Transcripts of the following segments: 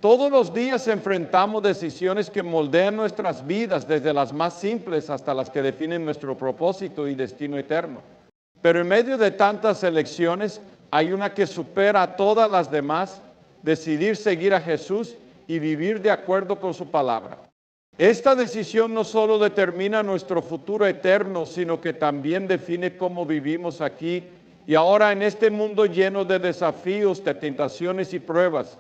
Todos los días enfrentamos decisiones que moldean nuestras vidas, desde las más simples hasta las que definen nuestro propósito y destino eterno. Pero en medio de tantas elecciones, hay una que supera a todas las demás: decidir seguir a Jesús y vivir de acuerdo con su palabra. Esta decisión no solo determina nuestro futuro eterno, sino que también define cómo vivimos aquí y ahora en este mundo lleno de desafíos, de tentaciones y pruebas.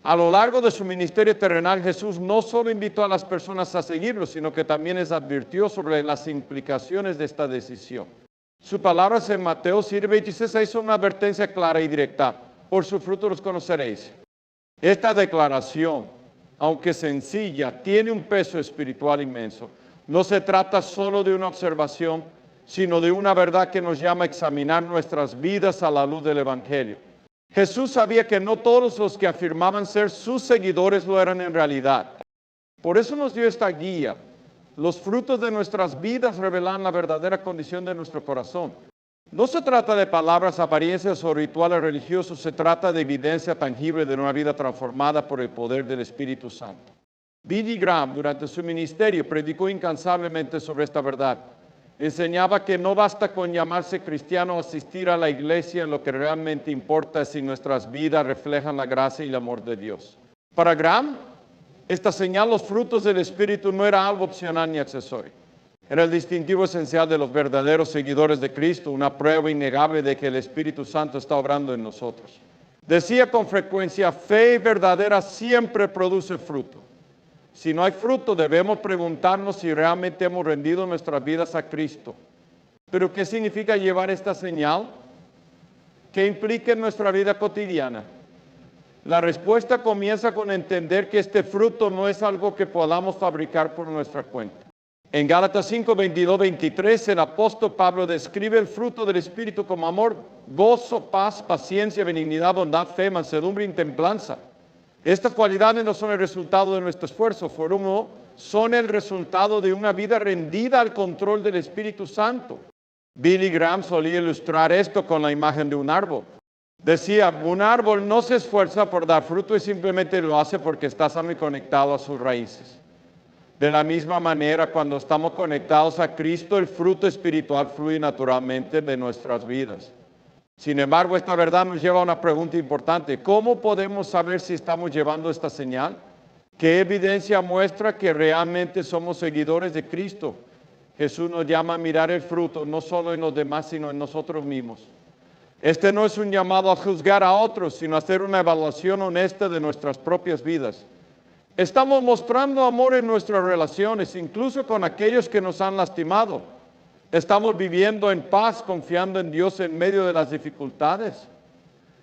A lo largo de su ministerio terrenal, Jesús no solo invitó a las personas a seguirlo, sino que también les advirtió sobre las implicaciones de esta decisión. Sus palabras en Mateo 7:26 son una advertencia clara y directa: por sus frutos los conoceréis. Esta declaración, aunque sencilla, tiene un peso espiritual inmenso. No se trata solo de una observación, sino de una verdad que nos llama a examinar nuestras vidas a la luz del Evangelio. Jesús sabía que no todos los que afirmaban ser sus seguidores lo eran en realidad. Por eso nos dio esta guía. Los frutos de nuestras vidas revelan la verdadera condición de nuestro corazón. No se trata de palabras, apariencias o rituales religiosos, se trata de evidencia tangible de una vida transformada por el poder del Espíritu Santo. Billy Graham, durante su ministerio, predicó incansablemente sobre esta verdad. Enseñaba que no basta con llamarse cristiano o asistir a la iglesia, lo que realmente importa es si nuestras vidas reflejan la gracia y el amor de Dios. Para Graham, esta señal, los frutos del Espíritu, no era algo opcional ni accesorio. Era el distintivo esencial de los verdaderos seguidores de Cristo, una prueba innegable de que el Espíritu Santo está obrando en nosotros. Decía con frecuencia: fe verdadera siempre produce fruto. Si no hay fruto, debemos preguntarnos si realmente hemos rendido nuestras vidas a Cristo. ¿Pero qué significa llevar esta señal? ¿Qué implica en nuestra vida cotidiana? La respuesta comienza con entender que este fruto no es algo que podamos fabricar por nuestra cuenta. En Gálatas 5, 22, 23, el apóstol Pablo describe el fruto del Espíritu como amor, gozo, paz, paciencia, benignidad, bondad, fe, mansedumbre y templanza. Estas cualidades no son el resultado de nuestro esfuerzo, son el resultado de una vida rendida al control del Espíritu Santo. Billy Graham solía ilustrar esto con la imagen de un árbol. Decía: un árbol no se esfuerza por dar fruto y simplemente lo hace porque está sano y conectado a sus raíces. De la misma manera, cuando estamos conectados a Cristo, el fruto espiritual fluye naturalmente de nuestras vidas. Sin embargo, esta verdad nos lleva a una pregunta importante: ¿cómo podemos saber si estamos llevando esta señal? ¿Qué evidencia muestra que realmente somos seguidores de Cristo? Jesús nos llama a mirar el fruto, no solo en los demás, sino en nosotros mismos. Este no es un llamado a juzgar a otros, sino a hacer una evaluación honesta de nuestras propias vidas. Estamos mostrando amor en nuestras relaciones, incluso con aquellos que nos han lastimado. Estamos viviendo en paz, confiando en Dios en medio de las dificultades.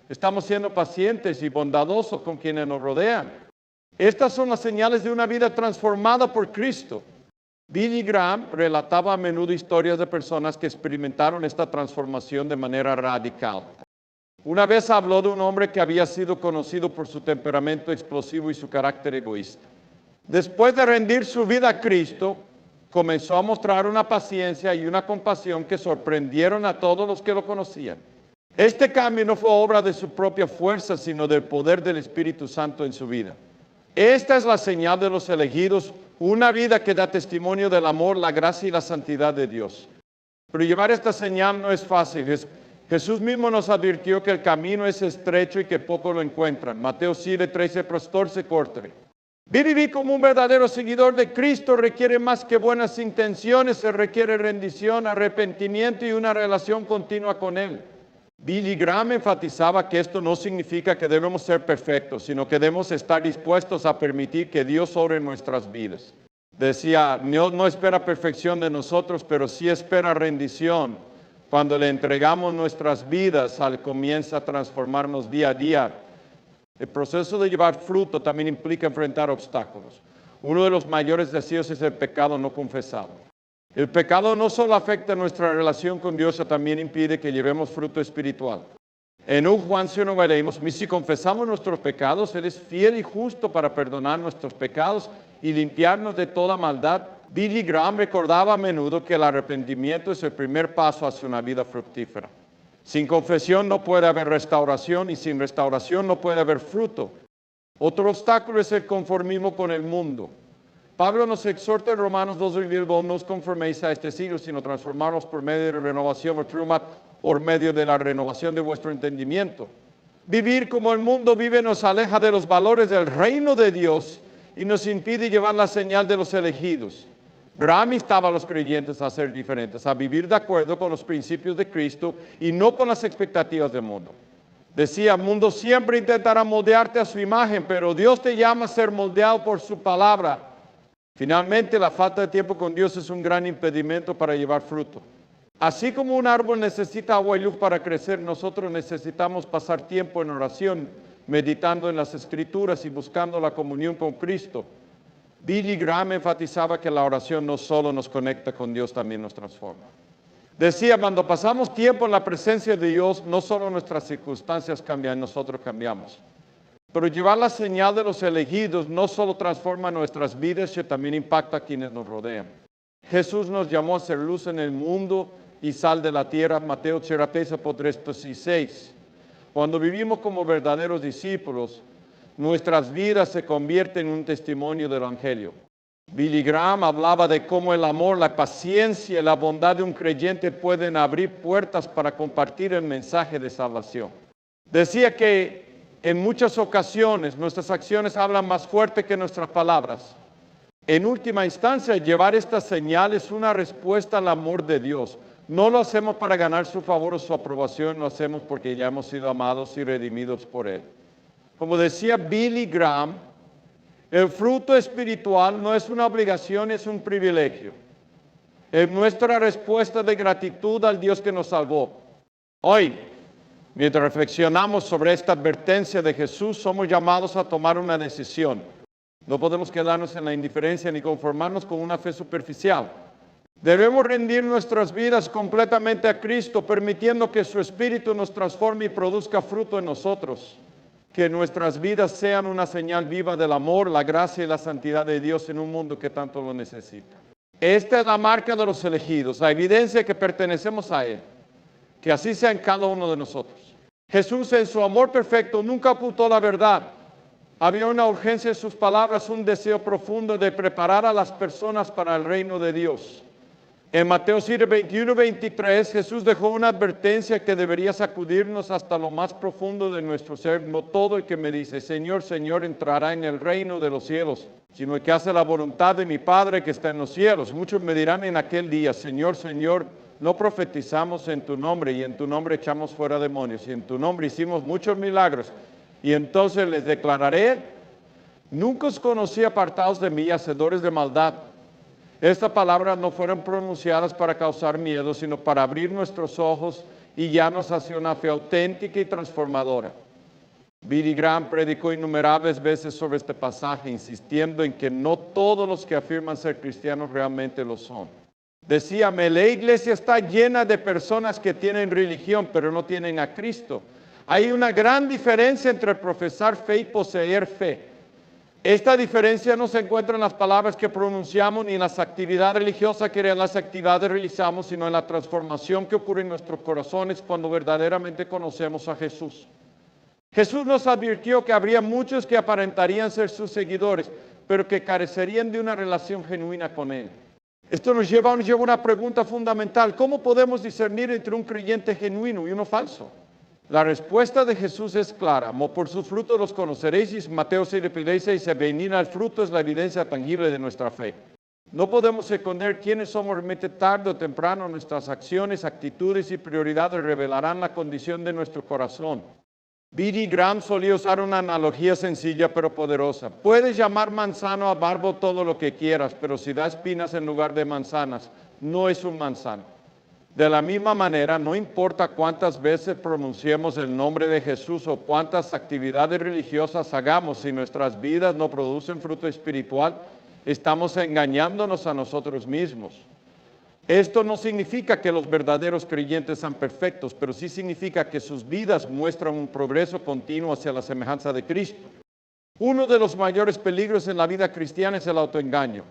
Estamos siendo pacientes y bondadosos con quienes nos rodean. Estas son las señales de una vida transformada por Cristo. Billy Graham relataba a menudo historias de personas que experimentaron esta transformación de manera radical. Una vez habló de un hombre que había sido conocido por su temperamento explosivo y su carácter egoísta. Después de rendir su vida a Cristo, comenzó a mostrar una paciencia y una compasión que sorprendieron a todos los que lo conocían. Este cambio no fue obra de su propia fuerza, sino del poder del Espíritu Santo en su vida. Esta es la señal de los elegidos, una vida que da testimonio del amor, la gracia y la santidad de Dios. Pero llevar esta señal no es fácil. Jesús mismo nos advirtió que el camino es estrecho y que pocos lo encuentran. Mateo 7, 13, 14, corte. Vivir como un verdadero seguidor de Cristo requiere más que buenas intenciones, se requiere rendición, arrepentimiento y una relación continua con Él. Billy Graham enfatizaba que esto no significa que debemos ser perfectos, sino que debemos estar dispuestos a permitir que Dios obre en nuestras vidas. Decía: Dios no espera perfección de nosotros, pero sí espera rendición. Cuando le entregamos nuestras vidas, Él comienza a transformarnos día a día. El proceso de llevar fruto también implica enfrentar obstáculos. Uno de los mayores deseos es el pecado no confesado. El pecado no solo afecta nuestra relación con Dios, también impide que llevemos fruto espiritual. En 1 Juan 1 leemos: si confesamos nuestros pecados, Él es fiel y justo para perdonar nuestros pecados y limpiarnos de toda maldad. Billy Graham recordaba a menudo que el arrepentimiento es el primer paso hacia una vida fructífera. Sin confesión no puede haber restauración y sin restauración no puede haber fruto. Otro obstáculo es el conformismo con el mundo. Pablo nos exhorta en Romanos 2:22, no os conforméis a este siglo, sino transformaros por medio de la renovación, por medio de la renovación de vuestro entendimiento. Vivir como el mundo vive nos aleja de los valores del reino de Dios y nos impide llevar la señal de los elegidos. Abraham instaba a los creyentes a ser diferentes, a vivir de acuerdo con los principios de Cristo y no con las expectativas del mundo. Decía, el mundo siempre intentará moldearte a su imagen, pero Dios te llama a ser moldeado por su palabra. Finalmente, la falta de tiempo con Dios es un gran impedimento para llevar fruto. Así como un árbol necesita agua y luz para crecer, nosotros necesitamos pasar tiempo en oración, meditando en las Escrituras y buscando la comunión con Cristo. Billy Graham enfatizaba que la oración no solo nos conecta con Dios, también nos transforma. Decía, cuando pasamos tiempo en la presencia de Dios, no solo nuestras circunstancias cambian, nosotros cambiamos. Pero llevar la señal de los elegidos no solo transforma nuestras vidas, sino también impacta a quienes nos rodean. Jesús nos llamó a ser luz en el mundo y sal de la tierra, Mateo 3:16. Cuando vivimos como verdaderos discípulos, nuestras vidas se convierten en un testimonio del Evangelio. Billy Graham hablaba de cómo el amor, la paciencia y la bondad de un creyente pueden abrir puertas para compartir el mensaje de salvación. Decía que en muchas ocasiones nuestras acciones hablan más fuerte que nuestras palabras. En última instancia, llevar esta señal es una respuesta al amor de Dios. No lo hacemos para ganar su favor o su aprobación, lo hacemos porque ya hemos sido amados y redimidos por Él. Como decía Billy Graham, el fruto espiritual no es una obligación, es un privilegio. Es nuestra respuesta de gratitud al Dios que nos salvó. Hoy, mientras reflexionamos sobre esta advertencia de Jesús, somos llamados a tomar una decisión. No podemos quedarnos en la indiferencia ni conformarnos con una fe superficial. Debemos rendir nuestras vidas completamente a Cristo, permitiendo que su Espíritu nos transforme y produzca fruto en nosotros. Que nuestras vidas sean una señal viva del amor, la gracia y la santidad de Dios en un mundo que tanto lo necesita. Esta es la marca de los elegidos, la evidencia de que pertenecemos a Él. Que así sea en cada uno de nosotros. Jesús en su amor perfecto nunca ocultó la verdad. Había una urgencia en sus palabras, un deseo profundo de preparar a las personas para el reino de Dios. En Mateo 21:23, Jesús dejó una advertencia que debería sacudirnos hasta lo más profundo de nuestro ser. No todo el que me dice, Señor, Señor, entrará en el reino de los cielos, sino el que hace la voluntad de mi Padre que está en los cielos. Muchos me dirán en aquel día, Señor, Señor, no profetizamos en tu nombre, y en tu nombre echamos fuera demonios, y en tu nombre hicimos muchos milagros. Y entonces les declararé, nunca os conocí apartados de mí, hacedores de maldad. Estas palabras no fueron pronunciadas para causar miedo, sino para abrir nuestros ojos y guiarnos hacia una fe auténtica y transformadora. Billy Graham predicó innumerables veces sobre este pasaje, insistiendo en que no todos los que afirman ser cristianos realmente lo son. Decíame, la iglesia está llena de personas que tienen religión, pero no tienen a Cristo. Hay una gran diferencia entre profesar fe y poseer fe. Esta diferencia no se encuentra en las palabras que pronunciamos ni en las actividades religiosas que realizamos, sino en la transformación que ocurre en nuestros corazones cuando verdaderamente conocemos a Jesús. Jesús nos advirtió que habría muchos que aparentarían ser sus seguidores, pero que carecerían de una relación genuina con Él. Esto nos lleva a una pregunta fundamental. ¿Cómo podemos discernir entre un creyente genuino y uno falso? La respuesta de Jesús es clara. Por sus frutos los conoceréis. Y Mateo 6:16 dice, venir al fruto es la evidencia tangible de nuestra fe. No podemos esconder quiénes somos realmente. Tarde o temprano nuestras acciones, actitudes y prioridades revelarán la condición de nuestro corazón. Billy Graham solía usar una analogía sencilla pero poderosa. Puedes llamar manzano a árbol todo lo que quieras, pero si da espinas en lugar de manzanas, no es un manzano. De la misma manera, no importa cuántas veces pronunciemos el nombre de Jesús o cuántas actividades religiosas hagamos, si nuestras vidas no producen fruto espiritual, estamos engañándonos a nosotros mismos. Esto no significa que los verdaderos creyentes sean perfectos, pero sí significa que sus vidas muestran un progreso continuo hacia la semejanza de Cristo. Uno de los mayores peligros en la vida cristiana es el autoengaño.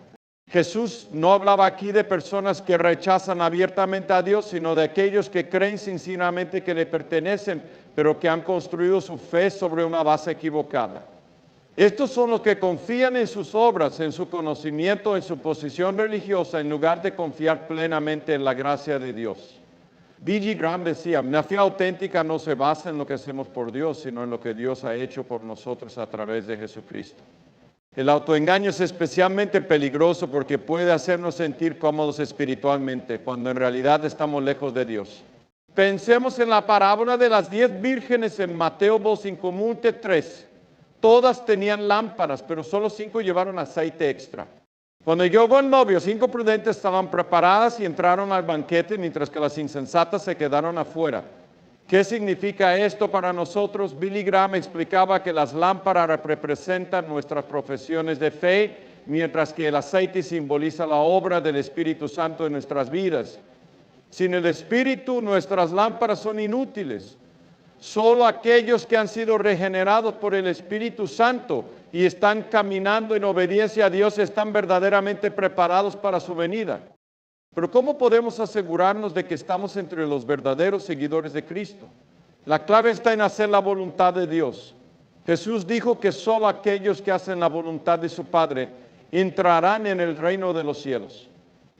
Jesús no hablaba aquí de personas que rechazan abiertamente a Dios, sino de aquellos que creen sinceramente que le pertenecen, pero que han construido su fe sobre una base equivocada. Estos son los que confían en sus obras, en su conocimiento, en su posición religiosa, en lugar de confiar plenamente en la gracia de Dios. B.G. Graham decía, la fe auténtica no se basa en lo que hacemos por Dios, sino en lo que Dios ha hecho por nosotros a través de Jesucristo. El autoengaño es especialmente peligroso porque puede hacernos sentir cómodos espiritualmente, cuando en realidad estamos lejos de Dios. Pensemos en la parábola de las 10 vírgenes en Mateo 5:3. Todas tenían lámparas, pero solo 5 llevaron aceite extra. Cuando llegó el novio, 5 prudentes estaban preparadas y entraron al banquete, mientras que las insensatas se quedaron afuera. ¿Qué significa esto para nosotros? Billy Graham explicaba que las lámparas representan nuestras profesiones de fe, mientras que el aceite simboliza la obra del Espíritu Santo en nuestras vidas. Sin el Espíritu, nuestras lámparas son inútiles. Solo aquellos que han sido regenerados por el Espíritu Santo y están caminando en obediencia a Dios están verdaderamente preparados para su venida. Pero ¿cómo podemos asegurarnos de que estamos entre los verdaderos seguidores de Cristo? La clave está en hacer la voluntad de Dios. Jesús dijo que solo aquellos que hacen la voluntad de su Padre entrarán en el reino de los cielos.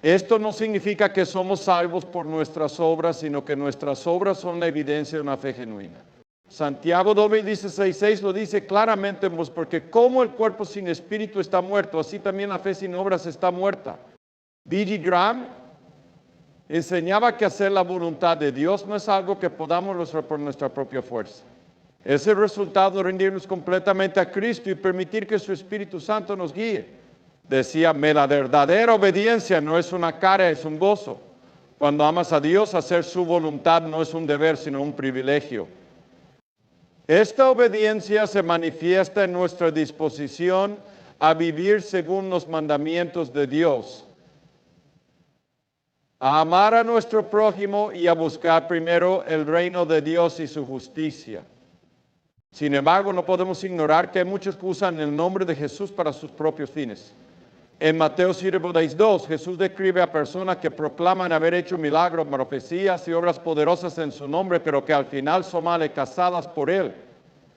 Esto no significa que somos salvos por nuestras obras, sino que nuestras obras son la evidencia de una fe genuina. Santiago 2:16 lo dice claramente, porque como el cuerpo sin espíritu está muerto, así también la fe sin obras está muerta. B.G. Graham enseñaba que hacer la voluntad de Dios no es algo que podamos lograr por nuestra propia fuerza. Es el resultado de rendirnos completamente a Cristo y permitir que su Espíritu Santo nos guíe. Decía, la verdadera obediencia no es una carga, es un gozo. Cuando amas a Dios, hacer su voluntad no es un deber, sino un privilegio. Esta obediencia se manifiesta en nuestra disposición a vivir según los mandamientos de Dios, a amar a nuestro prójimo y a buscar primero el reino de Dios y su justicia. Sin embargo, no podemos ignorar que hay muchos que usan el nombre de Jesús para sus propios fines. En Mateo 7:2, Jesús describe a personas que proclaman haber hecho milagros, profecías y obras poderosas en su nombre, pero que al final son mal cazadas por Él.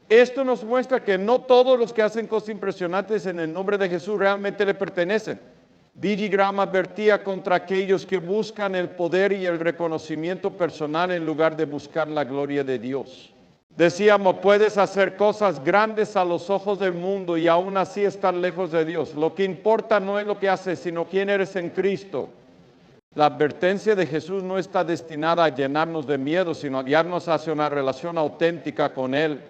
Esto nos muestra que no todos los que hacen cosas impresionantes en el nombre de Jesús realmente le pertenecen. B.G. Graham advertía contra aquellos que buscan el poder y el reconocimiento personal en lugar de buscar la gloria de Dios. Decíamos, puedes hacer cosas grandes a los ojos del mundo y aún así estar lejos de Dios. Lo que importa no es lo que haces, sino quién eres en Cristo. La advertencia de Jesús no está destinada a llenarnos de miedo, sino a guiarnos hacia una relación auténtica con Él.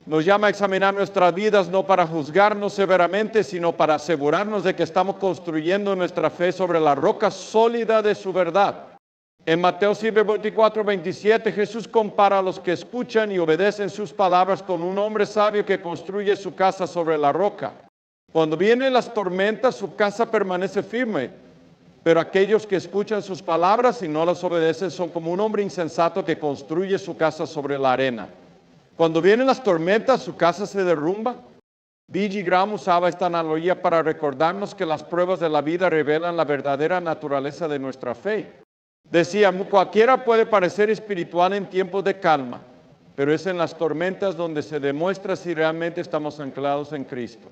Nos llama a examinar nuestras vidas no para juzgarnos severamente, sino para asegurarnos de que estamos construyendo nuestra fe sobre la roca sólida de su verdad. En Mateo 24:27, Jesús compara a los que escuchan y obedecen sus palabras con un hombre sabio que construye su casa sobre la roca. Cuando vienen las tormentas, su casa permanece firme, pero aquellos que escuchan sus palabras y no las obedecen son como un hombre insensato que construye su casa sobre la arena. Cuando vienen las tormentas, su casa se derrumba. B.G. Graham usaba esta analogía para recordarnos que las pruebas de la vida revelan la verdadera naturaleza de nuestra fe. Decía, cualquiera puede parecer espiritual en tiempos de calma, pero es en las tormentas donde se demuestra si realmente estamos anclados en Cristo.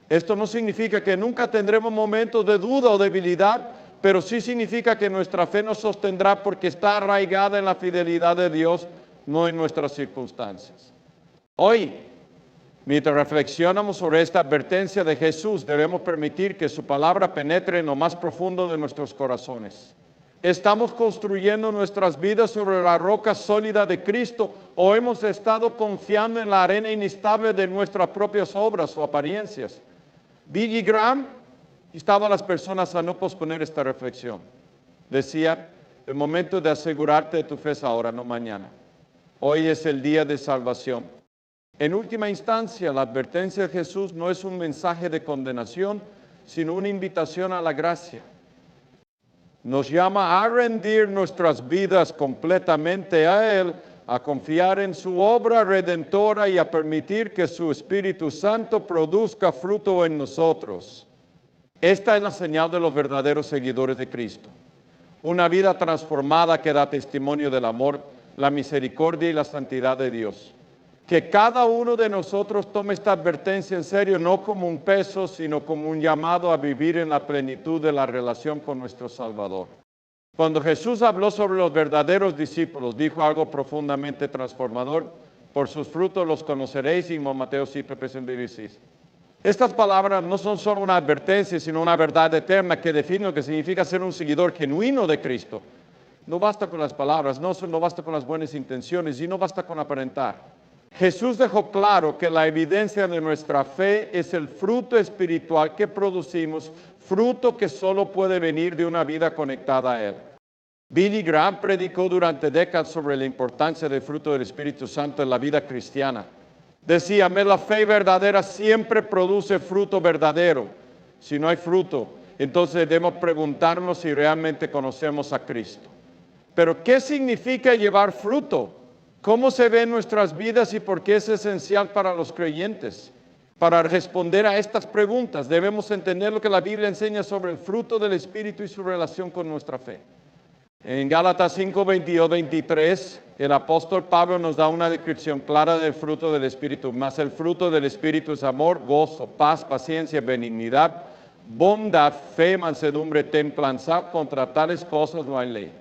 Esto no significa que nunca tendremos momentos de duda o debilidad, pero sí significa que nuestra fe nos sostendrá porque está arraigada en la fidelidad de Dios, no en nuestras circunstancias. Hoy, mientras reflexionamos sobre esta advertencia de Jesús, debemos permitir que su palabra penetre en lo más profundo de nuestros corazones. ¿Estamos construyendo nuestras vidas sobre la roca sólida de Cristo o hemos estado confiando en la arena inestable de nuestras propias obras o apariencias? B.G. Graham instaba a las personas a no posponer esta reflexión. Decía, el momento de asegurarte de tu fe es ahora, no mañana. Hoy es el día de salvación. En última instancia, la advertencia de Jesús no es un mensaje de condenación, sino una invitación a la gracia. Nos llama a rendir nuestras vidas completamente a Él, a confiar en su obra redentora y a permitir que su Espíritu Santo produzca fruto en nosotros. Esta es la señal de los verdaderos seguidores de Cristo. Una vida transformada que da testimonio del amor, la misericordia y la santidad de Dios. Que cada uno de nosotros tome esta advertencia en serio, no como un peso, sino como un llamado a vivir en la plenitud de la relación con nuestro Salvador. Cuando Jesús habló sobre los verdaderos discípulos, dijo algo profundamente transformador. Por sus frutos los conoceréis, y Mateo 7:16. Estas palabras no son solo una advertencia, sino una verdad eterna que define lo que significa ser un seguidor genuino de Cristo. No basta con las palabras, no basta con las buenas intenciones y no basta con aparentar. Jesús dejó claro que la evidencia de nuestra fe es el fruto espiritual que producimos, fruto que solo puede venir de una vida conectada a Él. Billy Graham predicó durante décadas sobre la importancia del fruto del Espíritu Santo en la vida cristiana. Decía, la fe verdadera siempre produce fruto verdadero. Si no hay fruto, entonces debemos preguntarnos si realmente conocemos a Cristo. Pero, ¿qué significa llevar fruto? ¿Cómo se ve en nuestras vidas y por qué es esencial para los creyentes? Para responder a estas preguntas, debemos entender lo que la Biblia enseña sobre el fruto del Espíritu y su relación con nuestra fe. En Gálatas 5:22-23, el apóstol Pablo nos da una descripción clara del fruto del Espíritu. Mas el fruto del Espíritu es amor, gozo, paz, paciencia, benignidad, bondad, fe, mansedumbre, templanza. Contra tales cosas no hay ley.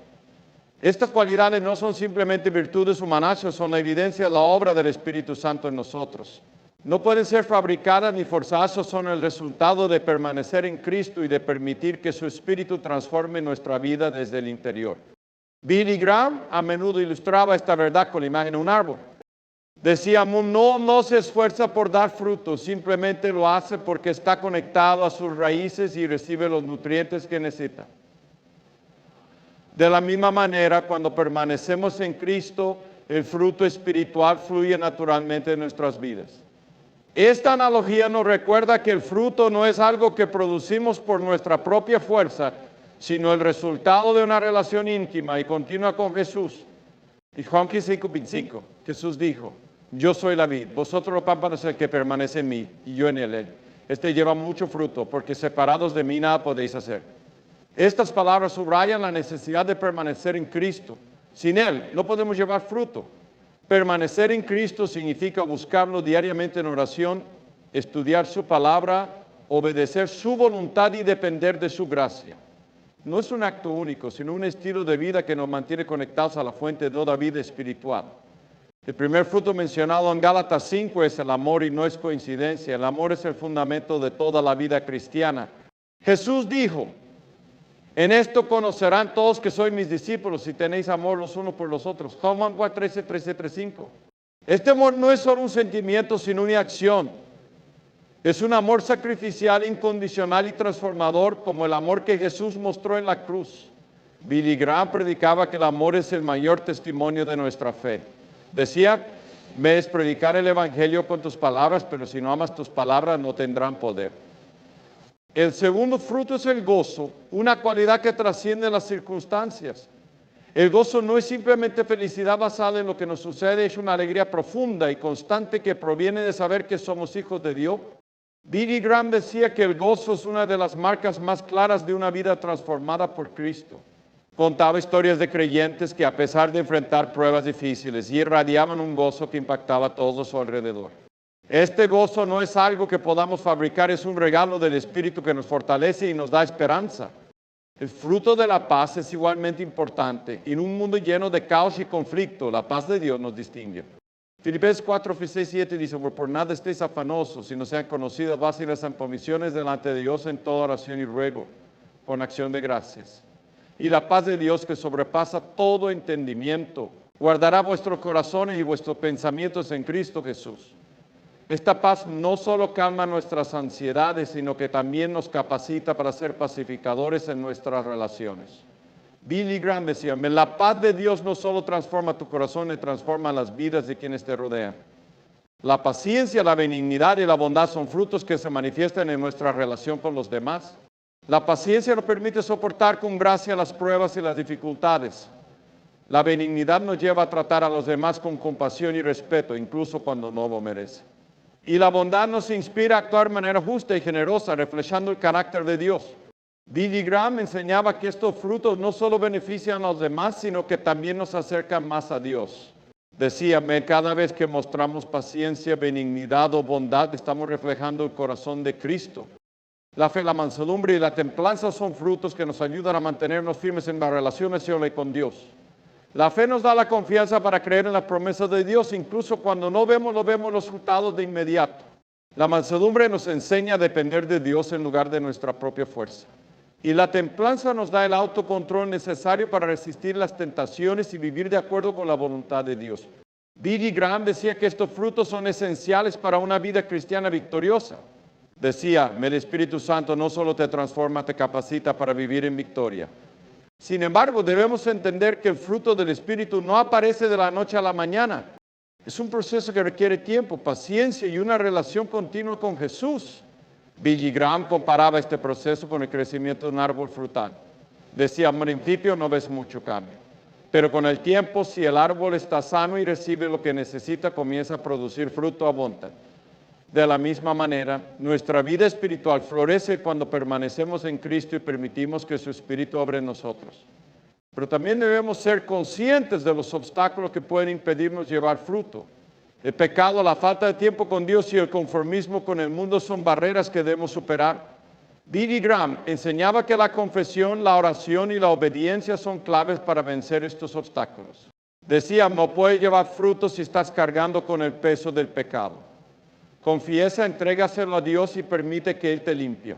Estas cualidades no son simplemente virtudes humanas, son la evidencia de la obra del Espíritu Santo en nosotros. No pueden ser fabricadas ni forzadas, son el resultado de permanecer en Cristo y de permitir que su Espíritu transforme nuestra vida desde el interior. Billy Graham a menudo ilustraba esta verdad con la imagen de un árbol. Decía, no se esfuerza por dar fruto, simplemente lo hace porque está conectado a sus raíces y recibe los nutrientes que necesita. De la misma manera, cuando permanecemos en Cristo, el fruto espiritual fluye naturalmente en nuestras vidas. Esta analogía nos recuerda que el fruto no es algo que producimos por nuestra propia fuerza, sino el resultado de una relación íntima y continua con Jesús. Y Juan 5:25, Jesús dijo, yo soy la vid, vosotros los pámpanos el que permanece en mí y yo en él. Este lleva mucho fruto, porque separados de mí nada podéis hacer. Estas palabras subrayan la necesidad de permanecer en Cristo. Sin Él no podemos llevar fruto. Permanecer en Cristo significa buscarlo diariamente en oración, estudiar su palabra, obedecer su voluntad y depender de su gracia. No es un acto único, sino un estilo de vida que nos mantiene conectados a la fuente de toda vida espiritual. El primer fruto mencionado en Gálatas 5 es el amor y no es coincidencia. El amor es el fundamento de toda la vida cristiana. Jesús dijo, en esto conocerán todos que sois mis discípulos si tenéis amor los unos por los otros. Juan 13:5. Este amor no es solo un sentimiento, sino una acción. Es un amor sacrificial, incondicional y transformador, como el amor que Jesús mostró en la cruz. Billy Graham predicaba que el amor es el mayor testimonio de nuestra fe. Decía, me es predicar el evangelio con tus palabras, pero si no amas tus palabras no tendrán poder. El segundo fruto es el gozo, una cualidad que trasciende las circunstancias. El gozo no es simplemente felicidad basada en lo que nos sucede, es una alegría profunda y constante que proviene de saber que somos hijos de Dios. Billy Graham decía que el gozo es una de las marcas más claras de una vida transformada por Cristo. Contaba historias de creyentes que a pesar de enfrentar pruebas difíciles, irradiaban un gozo que impactaba a todo su alrededor. Este gozo no es algo que podamos fabricar, es un regalo del Espíritu que nos fortalece y nos da esperanza. El fruto de la paz es igualmente importante. En un mundo lleno de caos y conflicto, la paz de Dios nos distingue. Filipenses 4:6-7 dice, por nada estéis afanosos, sino sean conocidas básicas en provisiones delante de Dios en toda oración y ruego, con acción de gracias. Y la paz de Dios que sobrepasa todo entendimiento, guardará vuestros corazones y vuestros pensamientos en Cristo Jesús. Esta paz no solo calma nuestras ansiedades, sino que también nos capacita para ser pacificadores en nuestras relaciones. Billy Graham decía, la paz de Dios no solo transforma tu corazón, le transforma las vidas de quienes te rodean. La paciencia, la benignidad y la bondad son frutos que se manifiestan en nuestra relación con los demás. La paciencia nos permite soportar con gracia las pruebas y las dificultades. La benignidad nos lleva a tratar a los demás con compasión y respeto, incluso cuando no lo merece. Y la bondad nos inspira a actuar de manera justa y generosa, reflejando el carácter de Dios. Billy Graham enseñaba que estos frutos no solo benefician a los demás, sino que también nos acercan más a Dios. Decíame, cada vez que mostramos paciencia, benignidad o bondad, estamos reflejando el corazón de Cristo. La fe, la mansedumbre y la templanza son frutos que nos ayudan a mantenernos firmes en la relación con Dios. La fe nos da la confianza para creer en las promesas de Dios, incluso cuando no vemos los resultados de inmediato. La mansedumbre nos enseña a depender de Dios en lugar de nuestra propia fuerza. Y la templanza nos da el autocontrol necesario para resistir las tentaciones y vivir de acuerdo con la voluntad de Dios. Billy Graham decía que estos frutos son esenciales para una vida cristiana victoriosa. Decía, el Espíritu Santo no solo te transforma, te capacita para vivir en victoria. Sin embargo, debemos entender que el fruto del Espíritu no aparece de la noche a la mañana. Es un proceso que requiere tiempo, paciencia y una relación continua con Jesús. Billy Graham comparaba este proceso con el crecimiento de un árbol frutal. Decía, al principio no ves mucho cambio, pero con el tiempo, si el árbol está sano y recibe lo que necesita, comienza a producir fruto abundante. De la misma manera, nuestra vida espiritual florece cuando permanecemos en Cristo y permitimos que su Espíritu obre en nosotros. Pero también debemos ser conscientes de los obstáculos que pueden impedirnos llevar fruto. El pecado, la falta de tiempo con Dios y el conformismo con el mundo son barreras que debemos superar. Billy Graham enseñaba que la confesión, la oración y la obediencia son claves para vencer estos obstáculos. Decía, no puedes llevar fruto si estás cargando con el peso del pecado. Confiesa, entrégaselo a Dios y permite que Él te limpie.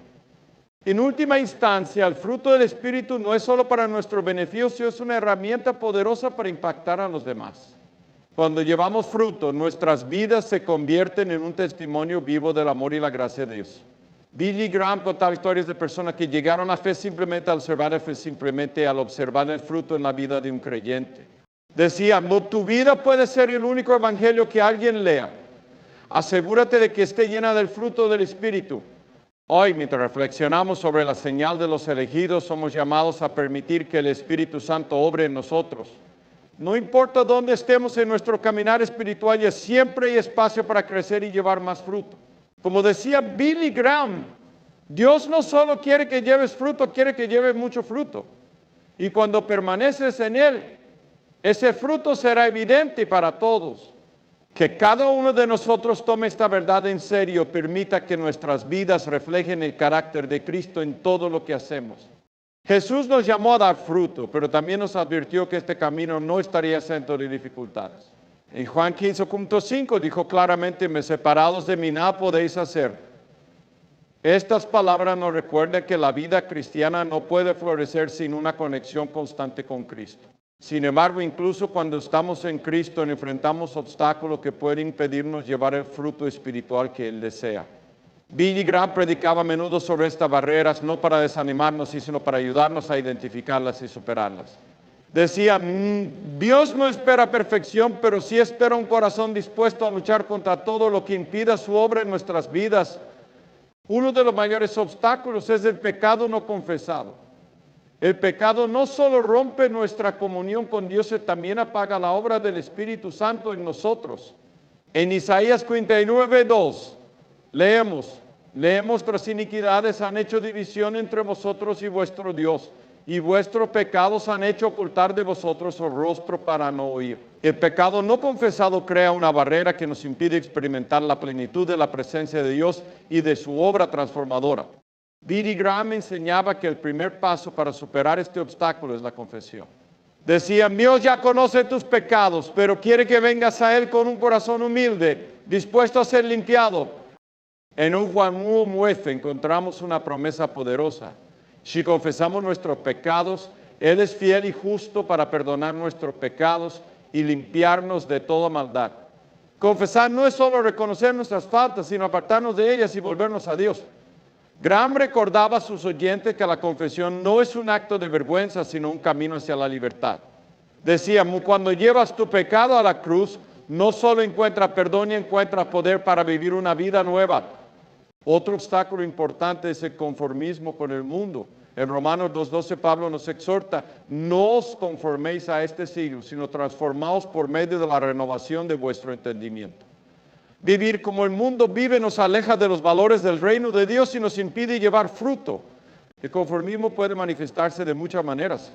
En última instancia, el fruto del Espíritu no es solo para nuestro beneficio, es una herramienta poderosa para impactar a los demás. Cuando llevamos fruto, nuestras vidas se convierten en un testimonio vivo del amor y la gracia de Dios. Billy Graham contaba historias de personas que llegaron a la fe simplemente al observar el fruto en la vida de un creyente. Decía, no, tu vida puede ser el único evangelio que alguien lea. Asegúrate de que esté llena del fruto del Espíritu. Hoy, mientras reflexionamos sobre la señal de los elegidos, somos llamados a permitir que el Espíritu Santo obre en nosotros. No importa dónde estemos en nuestro caminar espiritual, y siempre hay espacio para crecer y llevar más fruto. Como decía Billy Graham, Dios no solo quiere que lleves fruto, quiere que lleves mucho fruto. Y cuando permaneces en Él, ese fruto será evidente para todos. Que cada uno de nosotros tome esta verdad en serio, permita que nuestras vidas reflejen el carácter de Cristo en todo lo que hacemos. Jesús nos llamó a dar fruto, pero también nos advirtió que este camino no estaría exento de dificultades. En Juan 15:5 dijo claramente, separados de mí nada podéis hacer. Estas palabras nos recuerdan que la vida cristiana no puede florecer sin una conexión constante con Cristo. Sin embargo, incluso cuando estamos en Cristo, enfrentamos obstáculos que pueden impedirnos llevar el fruto espiritual que Él desea. Billy Graham predicaba a menudo sobre estas barreras, no para desanimarnos, sino para ayudarnos a identificarlas y superarlas. Decía, Dios no espera perfección, pero sí espera un corazón dispuesto a luchar contra todo lo que impida su obra en nuestras vidas. Uno de los mayores obstáculos es el pecado no confesado. El pecado no solo rompe nuestra comunión con Dios, también apaga la obra del Espíritu Santo en nosotros. En Isaías 49:2 leemos, vuestras iniquidades han hecho división entre vosotros y vuestro Dios, y vuestros pecados han hecho ocultar de vosotros el rostro para no oír. El pecado no confesado crea una barrera que nos impide experimentar la plenitud de la presencia de Dios y de su obra transformadora. Billy Graham enseñaba que el primer paso para superar este obstáculo es la confesión. Decía, Dios ya conoce tus pecados, pero quiere que vengas a Él con un corazón humilde, dispuesto a ser limpiado. En un Juan 9 encontramos una promesa poderosa. Si confesamos nuestros pecados, Él es fiel y justo para perdonar nuestros pecados y limpiarnos de toda maldad. Confesar no es solo reconocer nuestras faltas, sino apartarnos de ellas y volvernos a Dios. Graham recordaba a sus oyentes que la confesión no es un acto de vergüenza, sino un camino hacia la libertad. Decía, cuando llevas tu pecado a la cruz, no solo encuentras perdón y encuentras poder para vivir una vida nueva. Otro obstáculo importante es el conformismo con el mundo. En Romanos 2:12 Pablo nos exhorta, no os conforméis a este siglo, sino transformaos por medio de la renovación de vuestro entendimiento. Vivir como el mundo vive nos aleja de los valores del reino de Dios y nos impide llevar fruto. El conformismo puede manifestarse de muchas maneras,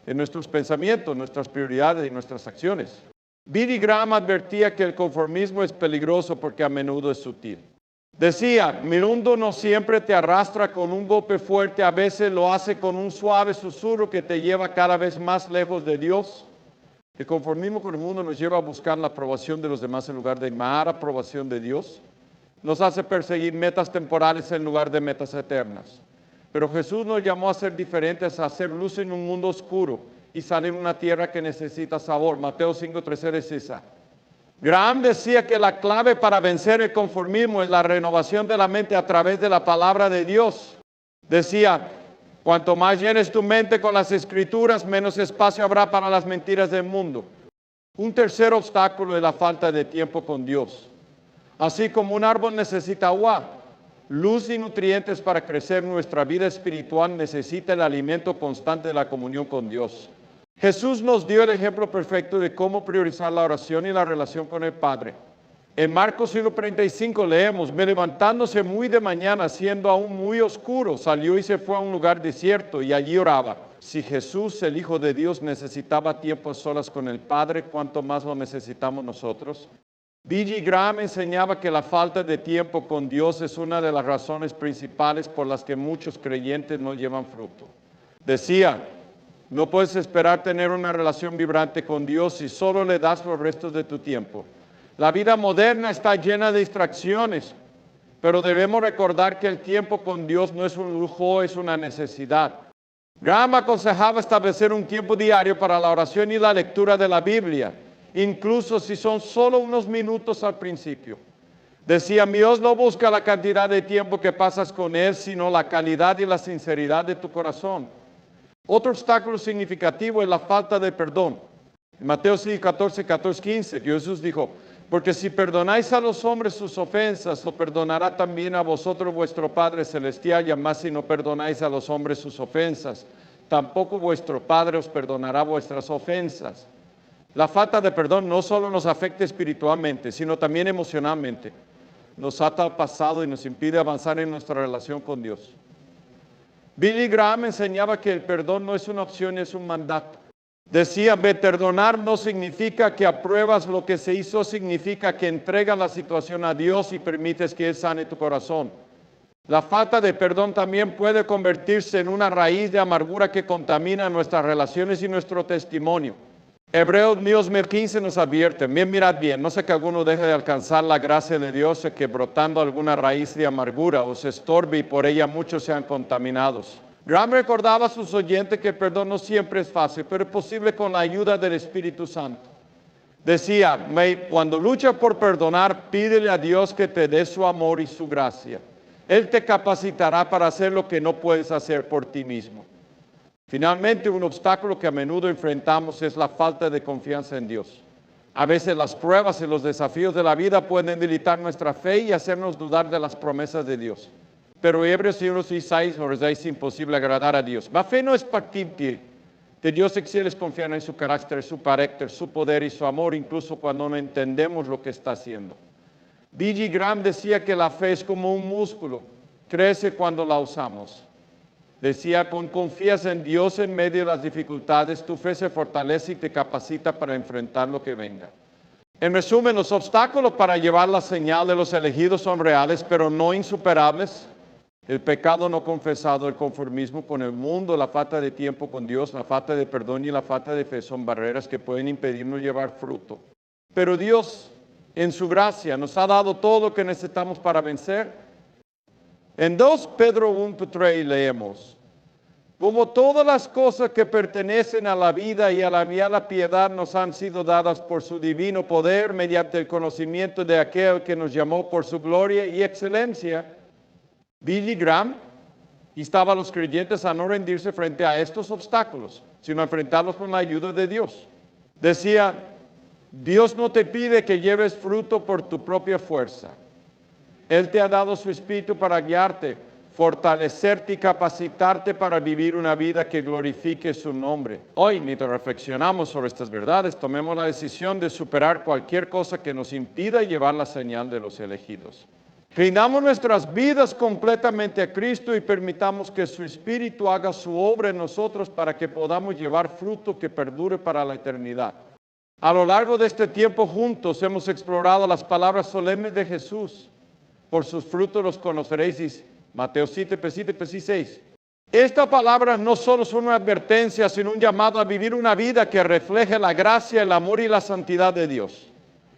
en nuestros pensamientos, nuestras prioridades y nuestras acciones. Billy Graham advertía que el conformismo es peligroso porque a menudo es sutil. Decía, mi mundo no siempre te arrastra con un golpe fuerte, a veces lo hace con un suave susurro que te lleva cada vez más lejos de Dios. El conformismo con el mundo nos lleva a buscar la aprobación de los demás en lugar de la aprobación de Dios. Nos hace perseguir metas temporales en lugar de metas eternas. Pero Jesús nos llamó a ser diferentes, a hacer luz en un mundo oscuro y salir en una tierra que necesita sabor. Mateo 5:13 es esa. Graham decía que la clave para vencer el conformismo es la renovación de la mente a través de la palabra de Dios. Decía, cuanto más llenes tu mente con las escrituras, menos espacio habrá para las mentiras del mundo. Un tercer obstáculo es la falta de tiempo con Dios. Así como un árbol necesita agua, luz y nutrientes para crecer, nuestra vida espiritual necesita el alimento constante de la comunión con Dios. Jesús nos dio el ejemplo perfecto de cómo priorizar la oración y la relación con el Padre. En Marcos 5:35 leemos, levantándose muy de mañana, siendo aún muy oscuro, salió y se fue a un lugar desierto y allí oraba. Si Jesús, el Hijo de Dios, necesitaba tiempo a solas con el Padre, ¿cuánto más lo necesitamos nosotros? Billy Graham enseñaba que la falta de tiempo con Dios es una de las razones principales por las que muchos creyentes no llevan fruto. Decía, no puedes esperar tener una relación vibrante con Dios si solo le das los restos de tu tiempo. La vida moderna está llena de distracciones, pero debemos recordar que el tiempo con Dios no es un lujo, es una necesidad. Graham aconsejaba establecer un tiempo diario para la oración y la lectura de la Biblia, incluso si son solo unos minutos al principio. Decía, Dios no busca la cantidad de tiempo que pasas con Él, sino la calidad y la sinceridad de tu corazón. Otro obstáculo significativo es la falta de perdón. En Mateo 14:15, Jesús dijo, porque si perdonáis a los hombres sus ofensas, lo perdonará también a vosotros vuestro Padre Celestial, y además si no perdonáis a los hombres sus ofensas, tampoco vuestro Padre os perdonará vuestras ofensas. La falta de perdón no solo nos afecta espiritualmente, sino también emocionalmente. Nos ata al pasado y nos impide avanzar en nuestra relación con Dios. Billy Graham enseñaba que el perdón no es una opción, es un mandato. Decía, perdonar no significa que apruebas lo que se hizo, significa que entregas la situación a Dios y permites que Él sane tu corazón. La falta de perdón también puede convertirse en una raíz de amargura que contamina nuestras relaciones y nuestro testimonio. Hebreos 2:15 nos advierte, mirad bien, no sé que alguno deje de alcanzar la gracia de Dios, que brotando alguna raíz de amargura os estorbe y por ella muchos sean contaminados. Graham recordaba a sus oyentes que el perdón no siempre es fácil, pero es posible con la ayuda del Espíritu Santo. Decía, cuando luchas por perdonar, pídele a Dios que te dé su amor y su gracia. Él te capacitará para hacer lo que no puedes hacer por ti mismo. Finalmente, un obstáculo que a menudo enfrentamos es la falta de confianza en Dios. A veces las pruebas y los desafíos de la vida pueden debilitar nuestra fe y hacernos dudar de las promesas de Dios. Pero Hebreos 1:6 nos es imposible agradar a Dios. La fe no es partir de Dios exige confiar en su carácter, su poder y su amor, incluso cuando no entendemos lo que está haciendo. Billy Graham decía que la fe es como un músculo, crece cuando la usamos. Decía, cuando confías en Dios en medio de las dificultades, tu fe se fortalece y te capacita para enfrentar lo que venga. En resumen, los obstáculos para llevar la señal de los elegidos son reales, pero no insuperables. El pecado no confesado, el conformismo con el mundo, la falta de tiempo con Dios, la falta de perdón y la falta de fe son barreras que pueden impedirnos llevar fruto. Pero Dios, en su gracia, nos ha dado todo lo que necesitamos para vencer. En 2 Pedro 1:3 leemos, como todas las cosas que pertenecen a la vida y a la piedad nos han sido dadas por su divino poder mediante el conocimiento de aquel que nos llamó por su gloria y excelencia. Billy Graham instaba a los creyentes a no rendirse frente a estos obstáculos, sino a enfrentarlos con la ayuda de Dios. Decía, Dios no te pide que lleves fruto por tu propia fuerza. Él te ha dado su Espíritu para guiarte, fortalecerte y capacitarte para vivir una vida que glorifique su nombre. Hoy, mientras reflexionamos sobre estas verdades, tomemos la decisión de superar cualquier cosa que nos impida llevar la señal de los elegidos. Rindamos nuestras vidas completamente a Cristo y permitamos que su Espíritu haga su obra en nosotros para que podamos llevar fruto que perdure para la eternidad. A lo largo de este tiempo juntos hemos explorado las palabras solemnes de Jesús. Por sus frutos los conoceréis. Y Mateo 7, 6. Esta palabra no solo es una advertencia, sino un llamado a vivir una vida que refleje la gracia, el amor y la santidad de Dios.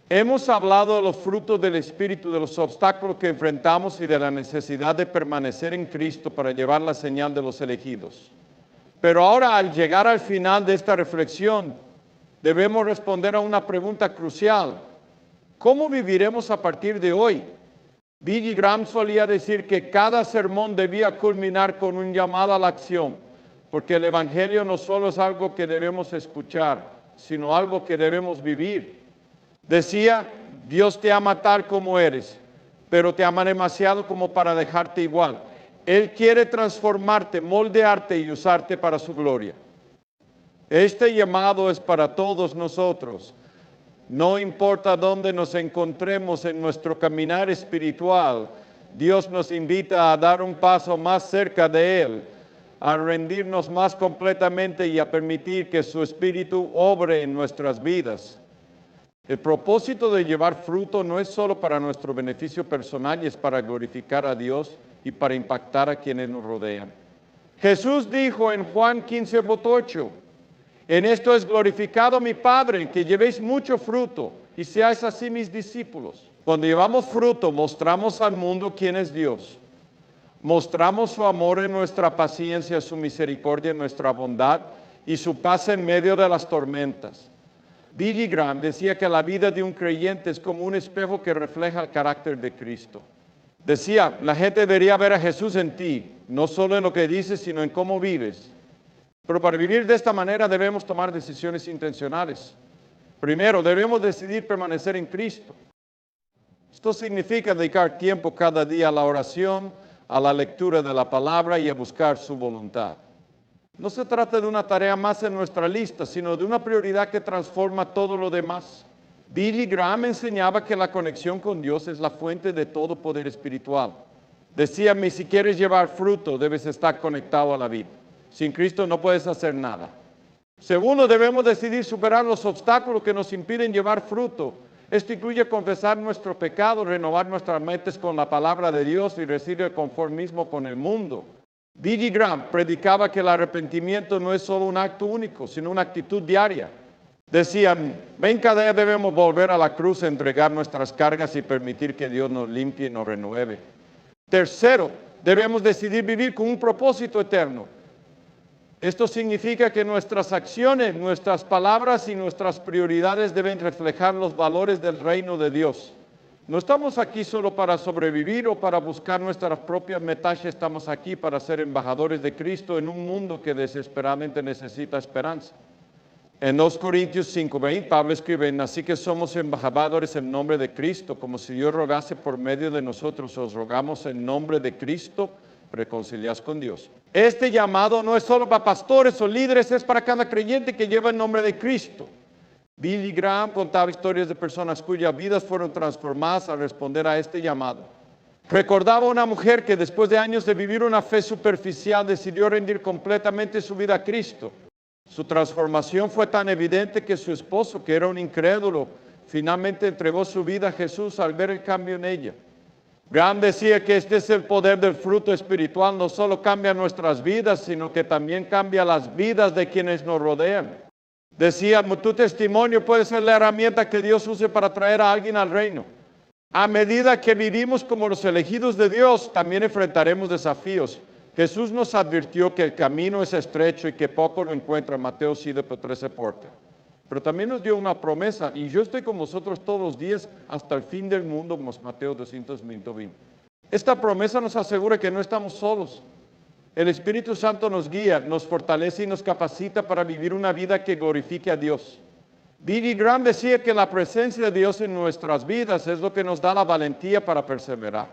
Hemos hablado de los frutos del Espíritu, de los obstáculos que enfrentamos y de la necesidad de permanecer en Cristo para llevar la señal de los elegidos. Pero ahora, al llegar al final de esta reflexión, debemos responder a una pregunta crucial. ¿Cómo viviremos a partir de hoy? Billy Graham solía decir que cada sermón debía culminar con un llamado a la acción, porque el Evangelio no solo es algo que debemos escuchar, sino algo que debemos vivir. Decía, Dios te ama tal como eres, pero te ama demasiado como para dejarte igual. Él quiere transformarte, moldearte y usarte para su gloria. Este llamado es para todos nosotros. No importa dónde nos encontremos en nuestro caminar espiritual, Dios nos invita a dar un paso más cerca de Él, a rendirnos más completamente y a permitir que su Espíritu obre en nuestras vidas. El propósito de llevar fruto no es solo para nuestro beneficio personal, y es para glorificar a Dios y para impactar a quienes nos rodean. Jesús dijo en Juan 15:8, en esto es glorificado mi Padre, que llevéis mucho fruto y seáis así mis discípulos. Cuando llevamos fruto, mostramos al mundo quién es Dios. Mostramos su amor en nuestra paciencia, su misericordia en nuestra bondad y su paz en medio de las tormentas. Billy Graham decía que la vida de un creyente es como un espejo que refleja el carácter de Cristo. Decía, la gente debería ver a Jesús en ti, no solo en lo que dices, sino en cómo vives. Pero para vivir de esta manera debemos tomar decisiones intencionales. Primero, debemos decidir permanecer en Cristo. Esto significa dedicar tiempo cada día a la oración, a la lectura de la palabra y a buscar su voluntad. No se trata de una tarea más en nuestra lista, sino de una prioridad que transforma todo lo demás. Billy Graham enseñaba que la conexión con Dios es la fuente de todo poder espiritual. Decía, si quieres llevar fruto, debes estar conectado a la vida. Sin Cristo no puedes hacer nada. Segundo, debemos decidir superar los obstáculos que nos impiden llevar fruto. Esto incluye confesar nuestro pecado, renovar nuestras mentes con la palabra de Dios y recibir el conformismo con el mundo. Billy Graham predicaba que el arrepentimiento no es solo un acto único, sino una actitud diaria. Decía, cada día debemos volver a la cruz, entregar nuestras cargas y permitir que Dios nos limpie y nos renueve. Tercero, debemos decidir vivir con un propósito eterno. Esto significa que nuestras acciones, nuestras palabras y nuestras prioridades deben reflejar los valores del reino de Dios. No estamos aquí solo para sobrevivir o para buscar nuestras propias metas, estamos aquí para ser embajadores de Cristo en un mundo que desesperadamente necesita esperanza. En 2 Corintios 5:20, Pablo escribe, así que somos embajadores en nombre de Cristo, como si Dios rogase por medio de nosotros, os rogamos en nombre de Cristo, reconciliados con Dios. Este llamado no es solo para pastores o líderes, es para cada creyente que lleva el nombre de Cristo. Billy Graham contaba historias de personas cuyas vidas fueron transformadas al responder a este llamado. Recordaba una mujer que después de años de vivir una fe superficial decidió rendir completamente su vida a Cristo. Su transformación fue tan evidente que su esposo, que era un incrédulo, finalmente entregó su vida a Jesús al ver el cambio en ella. Graham decía que este es el poder del fruto espiritual, no solo cambia nuestras vidas, sino que también cambia las vidas de quienes nos rodean. Decía, tu testimonio puede ser la herramienta que Dios use para traer a alguien al reino. A medida que vivimos como los elegidos de Dios, también enfrentaremos desafíos. Jesús nos advirtió que el camino es estrecho y que poco lo encuentra, Mateo 7:13. Pero también nos dio una promesa, y yo estoy con vosotros todos los días hasta el fin del mundo, Mateo 220. Esta promesa nos asegura que no estamos solos. El Espíritu Santo nos guía, nos fortalece y nos capacita para vivir una vida que glorifique a Dios. Billy Graham decía que la presencia de Dios en nuestras vidas es lo que nos da la valentía para perseverar.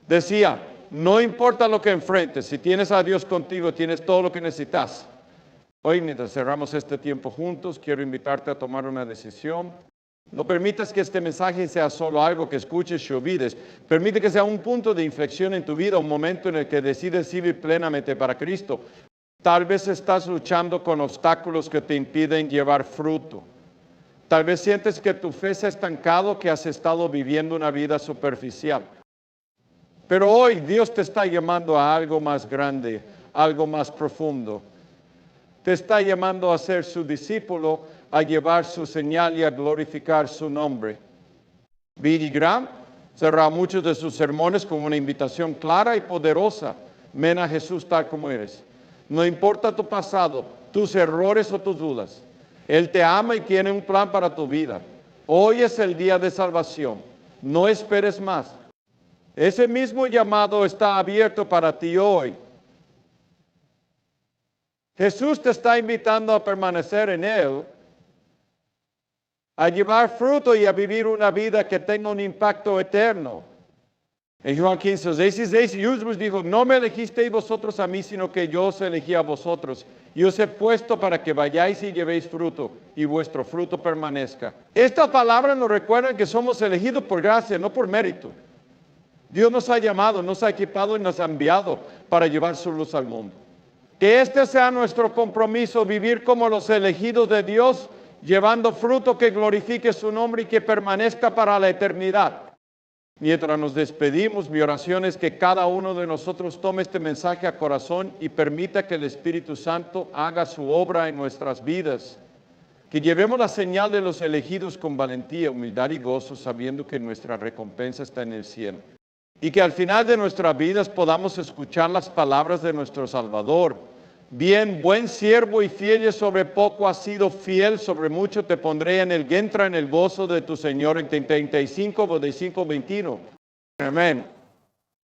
Decía, no importa lo que enfrentes, si tienes a Dios contigo, tienes todo lo que necesitas. Hoy, mientras cerramos este tiempo juntos, quiero invitarte a tomar una decisión. No permitas que este mensaje sea solo algo que escuches y olvides. Permite que sea un punto de inflexión en tu vida, un momento en el que decides vivir plenamente para Cristo. Tal vez estás luchando con obstáculos que te impiden llevar fruto. Tal vez sientes que tu fe se ha estancado, que has estado viviendo una vida superficial. Pero hoy Dios te está llamando a algo más grande, algo más profundo. Te está llamando a ser su discípulo, a llevar su señal y a glorificar su nombre. Billy Graham cerró muchos de sus sermones con una invitación clara y poderosa. Ven a Jesús tal como eres. No importa tu pasado, tus errores o tus dudas. Él te ama y tiene un plan para tu vida. Hoy es el día de salvación. No esperes más. Ese mismo llamado está abierto para ti hoy. Jesús te está invitando a permanecer en Él, a llevar fruto y a vivir una vida que tenga un impacto eterno. En Juan 15:16, Jesús dijo, no me elegisteis vosotros a mí, sino que yo os elegí a vosotros. Y os he puesto para que vayáis y llevéis fruto, y vuestro fruto permanezca. Esta palabra nos recuerda que somos elegidos por gracia, no por mérito. Dios nos ha llamado, nos ha equipado y nos ha enviado para llevar su luz al mundo. Que este sea nuestro compromiso, vivir como los elegidos de Dios, llevando fruto que glorifique su nombre y que permanezca para la eternidad. Mientras nos despedimos, mi oración es que cada uno de nosotros tome este mensaje a corazón y permita que el Espíritu Santo haga su obra en nuestras vidas. Que llevemos la señal de los elegidos con valentía, humildad y gozo, sabiendo que nuestra recompensa está en el cielo. Y que al final de nuestras vidas podamos escuchar las palabras de nuestro Salvador. Bien, buen siervo y fiel, sobre poco has sido fiel, sobre mucho te pondré entra en el gozo de tu Señor. En 35, 21. Amén.